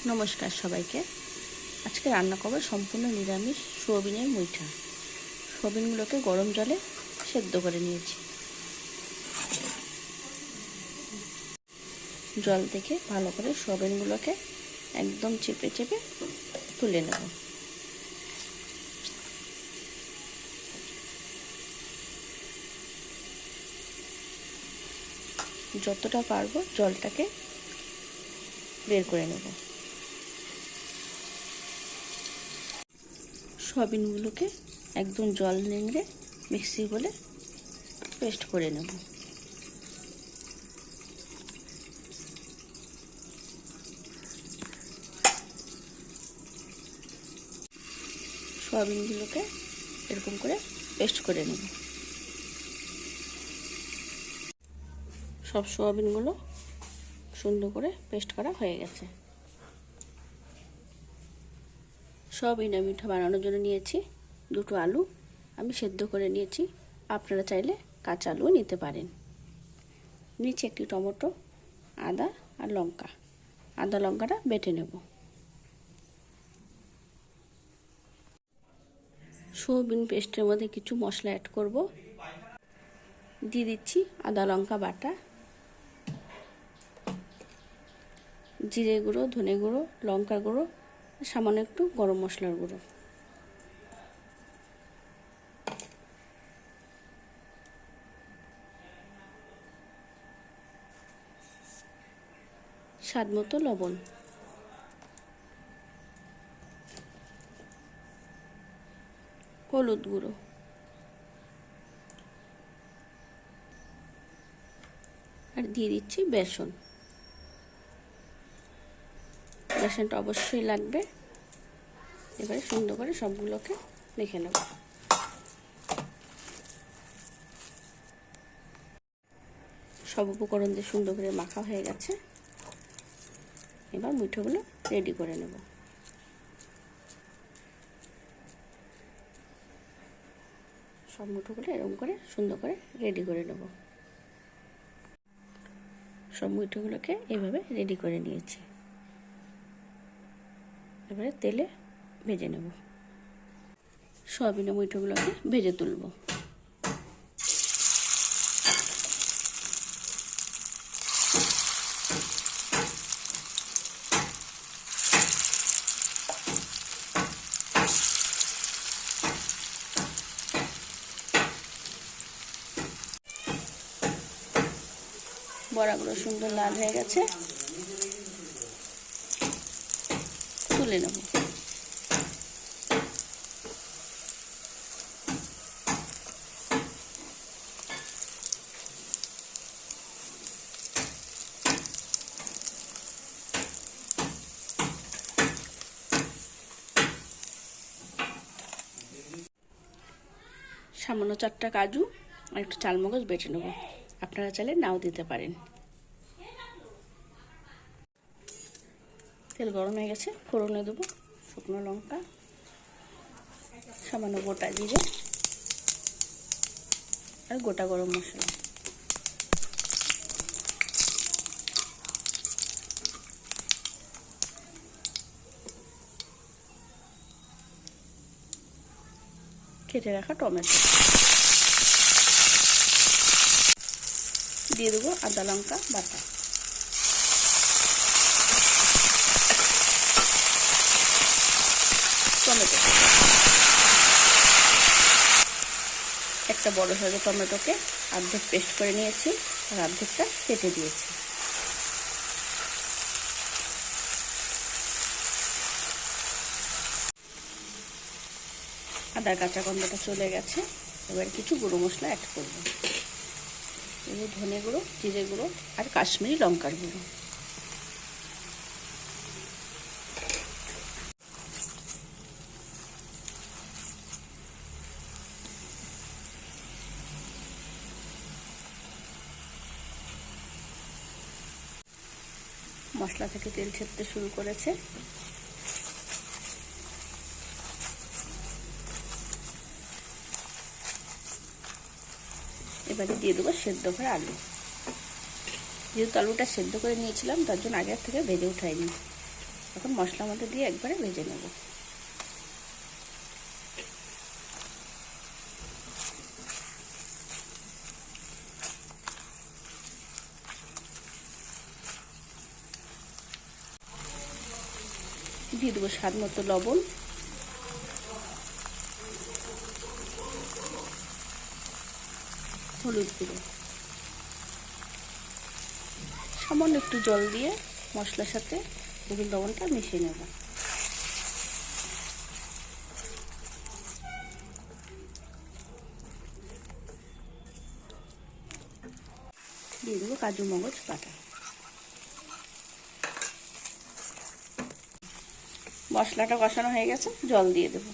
নমস্কার সবাইকে। আজকে রান্না করব সম্পূর্ণ নিরামিষ সোয়াবিনের মুইঠা। সোয়াবিনগুলোকে গরম জলে সেদ্ধ করে নিয়েছি। জল থেকে ভালো করে সোয়াবিনগুলোকে একদম চেপে চেপে তুলে নেব। যতটা পারবো জলটাকে বের করে নেব। সোয়াবিনগুলোকে একদম জল নিংড়ে মিক্সি বলে পেস্ট করে নেব। সোয়াবিনগুলোকে এরকম করে পেস্ট করে নেব। সব সোয়াবিনগুলো সুন্দর করে পেস্ট করা হয়ে গেছে। সোয়াবিন মুইঠা বানানোর জন্য নিয়েছি দুটো আলু, আমি সেদ্ধ করে নিয়েছি। আপনারা চাইলে কাঁচা আলুও নিতে পারেন। নিচে একটি টমেটো, আদা আর লঙ্কা। আদা লঙ্কাটা বেটে নেব। সোয়াবিন পেস্টের মধ্যে কিছু মশলা অ্যাড করব। দিয়ে দিচ্ছি আদা লঙ্কা বাটা, জিরে গুঁড়ো, ধনে গুঁড়ো, লঙ্কার গুঁড়ো, সামান্য একটু গরম মশলার গুঁড়ো। স্বাদ মতো লবণ। হলুদ গুঁড়ো। আর দিয়ে দিচ্ছি বেসন। বেসনটা অবশ্যই লাগবে। এবারে সুন্দর করে সবগুলোকে মেখে নেব। সব উপকরণ দিয়ে সুন্দর করে মাখা হয়ে গেছে। এবার মুঠোগুলো রেডি করে নেব। সব মুঠোগুলো এরকম করে সুন্দর করে রেডি করে নেব। সব মুঠোগুলোকে এভাবে রেডি করে নিয়েছি। এবারে তেলে ভেজে নেব। সয়াবিনের মুঠোগুলোকে ভেজে তুলব। বড়াগুলো সুন্দর লাল হয়ে গেছে, তুলে নেব। সামান্য 4টা কাজু আর একটু চালমগজ বেটে নেব। আপনারা চাইলে নাও দিতে পারেন। তেল গরম হয়ে গেছে, ফোড়নে দেবো শুকনো লঙ্কা, সামান্য গোটা জিরে আর গোটা গরম মশলা। কেটে রাখা টমেটো দিয়ে দেবো, আদা লঙ্কা বাটা, টমেটো। একটা বড় সাইজের টমেটোকে অর্ধেক পেস্ট করে নিয়েছি আর অর্ধেকটা কেটে দিয়েছি। আদার কাঁচা গন্ধটা চলে গেছে। এবার কিছু গুঁড়ো মশলা অ্যাড করব। এবার ধনে গুঁড়ো, জিরে গুঁড়ো আর কাশ্মীরি লঙ্কার গুঁড়ো। মশলা থেকে তেল ছেড়তে শুরু করেছে। এবারে দিয়ে দেবো সেদ্ধ করে আলু। যেহেতু আলুটা সেদ্ধ করে নিয়েছিলাম তার জন্য আগের থেকে ভেজে উঠাইনি। এখন মশলার মধ্যে দিয়ে একবারে ভেজে নেব। দিয়ে দেবো স্বাদ মতো লবণ, হলুদ গুঁড়ো, সামান্য একটু জল দিয়ে মশলার সাথে হলুদ লবণটা মিশিয়ে নেব। দিয়ে দেবো কাজু মগজ বাটা। মশলাটা কষানো হয়ে গেছে, জল দিয়ে দেব।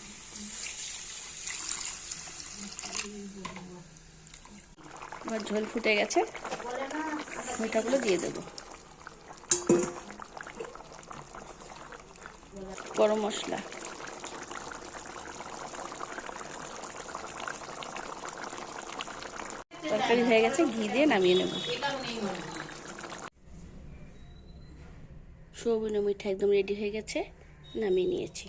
এবার ঝোল ফুটে গেছে, মিঠাগুলো দিয়ে দেব। গরম মশলা, তরকারি হয়ে গেছে, ঘি দিয়ে নামিয়ে নেব। সৌবিনো মিঠা একদম রেডি হয়ে গেছে, নামিয়ে নিয়েছি।